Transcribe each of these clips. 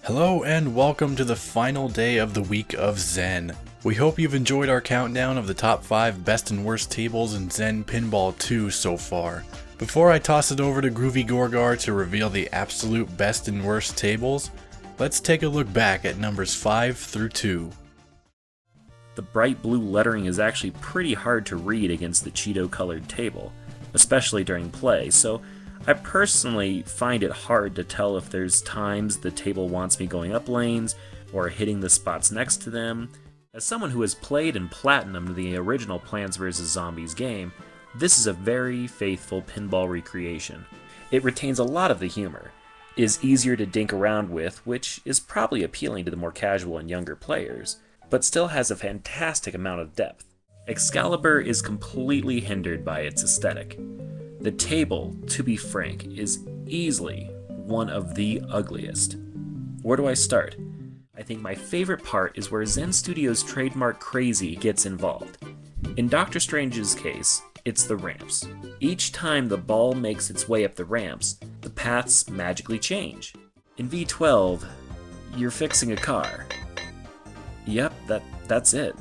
Hello and welcome to the final day of the week of Zen. We hope you've enjoyed our countdown of the top 5 best and worst tables in Zen Pinball 2 so far. Before I toss it over to Groovy Gorgar to reveal the absolute best and worst tables, let's take a look back at numbers 5 through 2. The bright blue lettering is actually pretty hard to read against the Cheeto colored table, especially during play, so I personally find it hard to tell if there's times the table wants me going up lanes or hitting the spots next to them. As someone who has played and platinumed the original Plants vs. Zombies game, this is a very faithful pinball recreation. It retains a lot of the humor, is easier to dink around with, which is probably appealing to the more casual and younger players, but still has a fantastic amount of depth. Excalibur is completely hindered by its aesthetic. The table, to be frank, is easily one of the ugliest. Where do I start? I think my favorite part is where Zen Studios' trademark crazy gets involved. In Doctor Strange's case, it's the ramps. Each time the ball makes its way up the ramps, the paths magically change. In V12, you're fixing a car. Yep, that's it.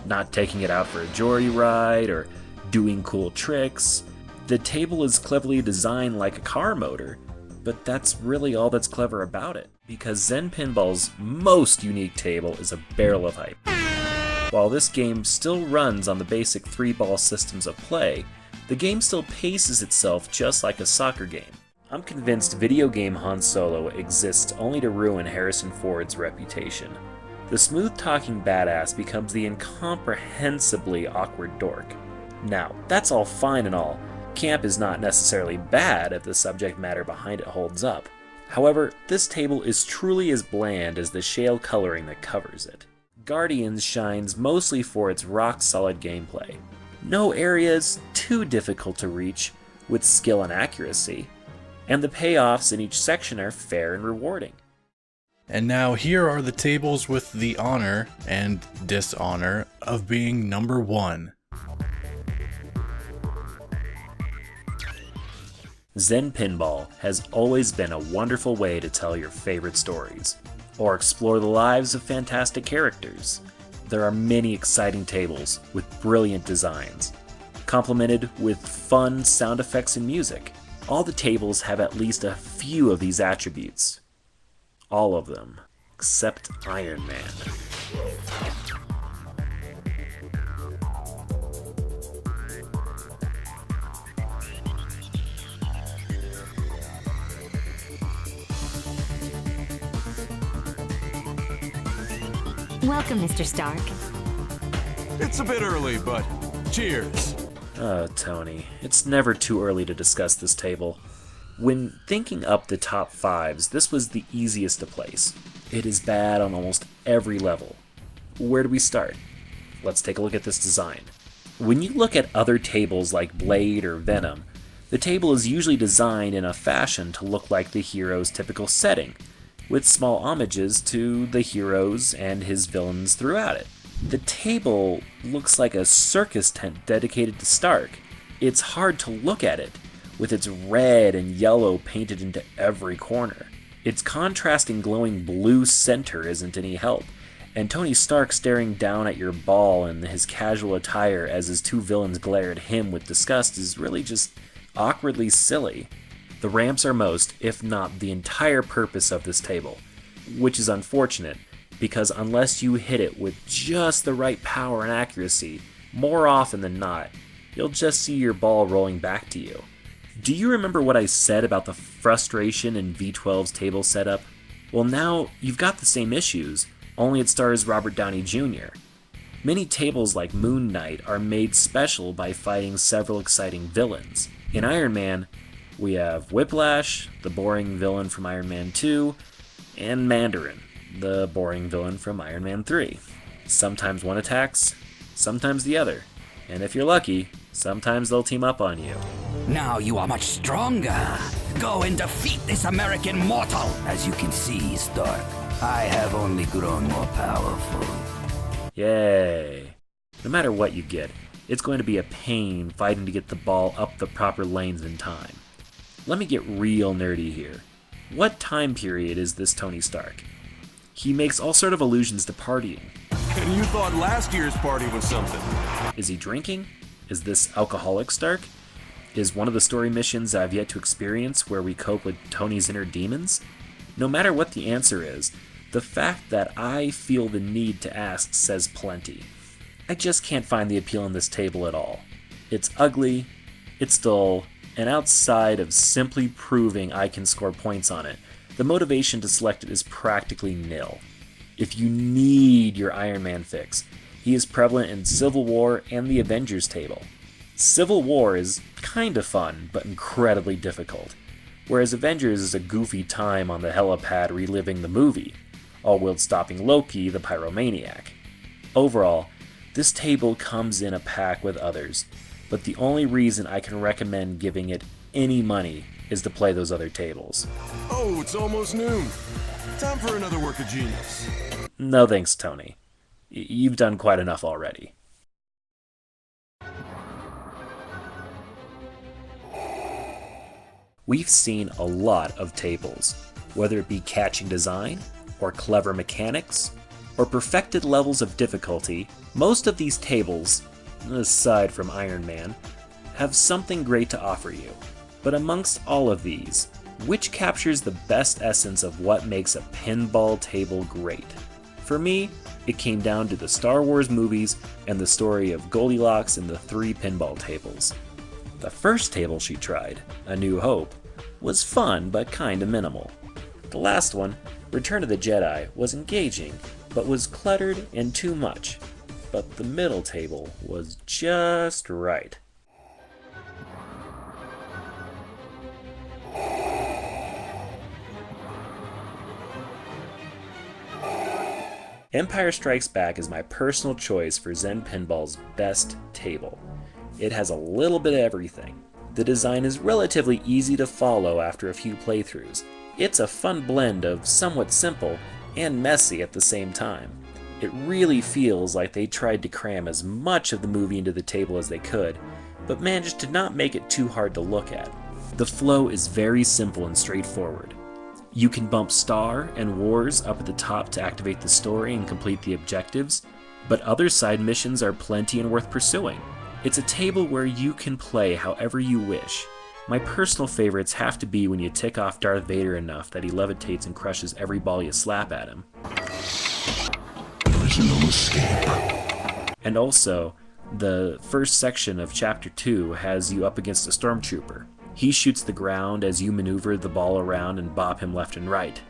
Not taking it out for a joyride or doing cool tricks. The table is cleverly designed like a car motor, but that's really all that's clever about it, because Zen Pinball's most unique table is a barrel of hype. While this game still runs on the basic 3-ball systems of play, the game still paces itself just like a soccer game. I'm convinced video game Han Solo exists only to ruin Harrison Ford's reputation. The smooth-talking badass becomes the incomprehensibly awkward dork. Now, that's all fine and all. Camp is not necessarily bad if the subject matter behind it holds up. However, this table is truly as bland as the shale coloring that covers it. Guardians shines mostly for its rock-solid gameplay. No areas too difficult to reach with skill and accuracy, and the payoffs in each section are fair and rewarding. And now here are the tables with the honor and dishonor of being number 1. Zen Pinball has always been a wonderful way to tell your favorite stories, or explore the lives of fantastic characters. There are many exciting tables with brilliant designs, complemented with fun sound effects and music. All the tables have at least a few of these attributes. All of them, except Iron Man. Welcome, Mr. Stark. It's a bit early, but cheers. Oh, Tony, it's never too early to discuss this table. When thinking up the top 5s, this was the easiest to place. It is bad on almost every level. Where do we start? Let's take a look at this design. When you look at other tables like Blade or Venom, the table is usually designed in a fashion to look like the hero's typical setting, with small homages to the heroes and his villains throughout it. The table looks like a circus tent dedicated to Stark. It's hard to look at it, with its red and yellow painted into every corner. Its contrasting glowing blue center isn't any help, and Tony Stark staring down at your ball in his casual attire as his 2 villains glare at him with disgust is really just awkwardly silly. The ramps are most, if not the entire purpose of this table, which is unfortunate, because unless you hit it with just the right power and accuracy, more often than not, you'll just see your ball rolling back to you. Do you remember what I said about the frustration in V12's table setup? Well, now you've got the same issues, only it stars Robert Downey Jr. Many tables like Moon Knight are made special by fighting several exciting villains. In Iron Man, we have Whiplash, the boring villain from Iron Man 2, and Mandarin, the boring villain from Iron Man 3. Sometimes one attacks, sometimes the other, and if you're lucky, sometimes they'll team up on you. Now you are much stronger. Go and defeat this American mortal. As you can see, Stark, I have only grown more powerful. Yay! No matter what you get, it's going to be a pain fighting to get the ball up the proper lanes in time. Let me get real nerdy here. What time period is this Tony Stark? He makes all sort of allusions to partying. And you thought last year's party was something. Is he drinking? Is this alcoholic Stark? Is one of the story missions I've yet to experience where we cope with Tony's inner demons? No matter what the answer is, the fact that I feel the need to ask says plenty. I just can't find the appeal in this table at all. It's ugly, it's dull, and outside of simply proving I can score points on it, the motivation to select it is practically nil. If you need your Iron Man fix, he is prevalent in Civil War and the Avengers table. Civil War is kinda fun, but incredibly difficult, whereas Avengers is a goofy time on the helipad reliving the movie, all while stopping Loki, the pyromaniac. Overall, this table comes in a pack with others, but the only reason I can recommend giving it any money is to play those other tables. Oh, it's almost noon. Time for another work of genius. No thanks, Tony. You've done quite enough already. We've seen a lot of tables, whether it be catching design, or clever mechanics, or perfected levels of difficulty. Most of these tables, aside from Iron Man, have something great to offer you. But amongst all of these, which captures the best essence of what makes a pinball table great? For me, it came down to the Star Wars movies and the story of Goldilocks and the 3 pinball tables. The first table she tried, A New Hope, was fun but kinda minimal. The last one, Return of the Jedi, was engaging, but was cluttered and too much. But the middle table was just right. Empire Strikes Back is my personal choice for Zen Pinball's best table. It has a little bit of everything. The design is relatively easy to follow after a few playthroughs. It's a fun blend of somewhat simple and messy at the same time. It really feels like they tried to cram as much of the movie into the table as they could, but managed to not make it too hard to look at. The flow is very simple and straightforward. You can bump Star and Wars up at the top to activate the story and complete the objectives, but other side missions are plenty and worth pursuing. It's a table where you can play however you wish. My personal favorites have to be when you tick off Darth Vader enough that he levitates and crushes every ball you slap at him. There is no escape. And also, the first section of Chapter 2 has you up against a stormtrooper. He shoots the ground as you maneuver the ball around and bop him left and right.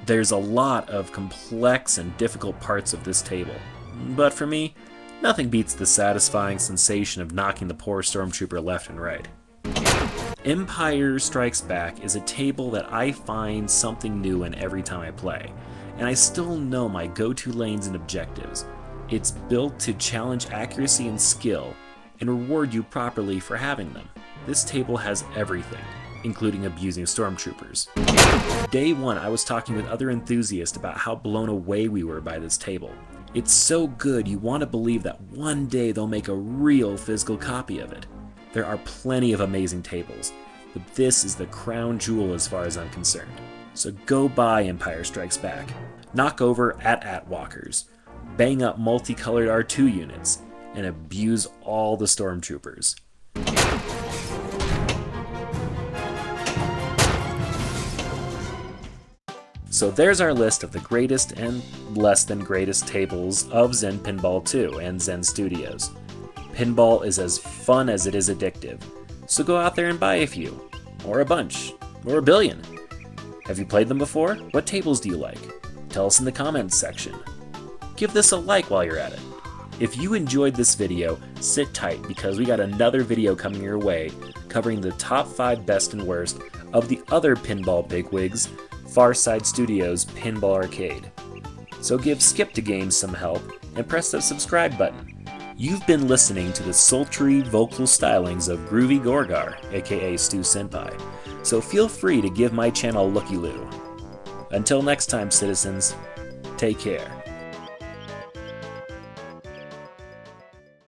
There's a lot of complex and difficult parts of this table, but for me, nothing beats the satisfying sensation of knocking the poor stormtrooper left and right. Empire Strikes Back is a table that I find something new in every time I play, and I still know my go-to lanes and objectives. It's built to challenge accuracy and skill, and reward you properly for having them. This table has everything, including abusing stormtroopers. Day one, I was talking with other enthusiasts about how blown away we were by this table. It's so good you want to believe that one day they'll make a real physical copy of it. There are plenty of amazing tables, but this is the crown jewel as far as I'm concerned. So go buy Empire Strikes Back, knock over AT-AT walkers, bang up multicolored R2 units, and abuse all the stormtroopers. So there's our list of the greatest and less than greatest tables of Zen Pinball 2 and Zen Studios. Pinball is as fun as it is addictive, so go out there and buy a few, or a bunch, or a billion. Have you played them before? What tables do you like? Tell us in the comments section. Give this a like while you're at it. If you enjoyed this video, sit tight because we got another video coming your way covering the top 5 best and worst of the other pinball bigwigs, Farside Studios Pinball Arcade. So give SkipToGame some help and press the subscribe button. You've been listening to the sultry vocal stylings of Groovy Gorgar, aka Stu Senpai, so feel free to give my channel a looky-loo. Until next time, citizens, take care.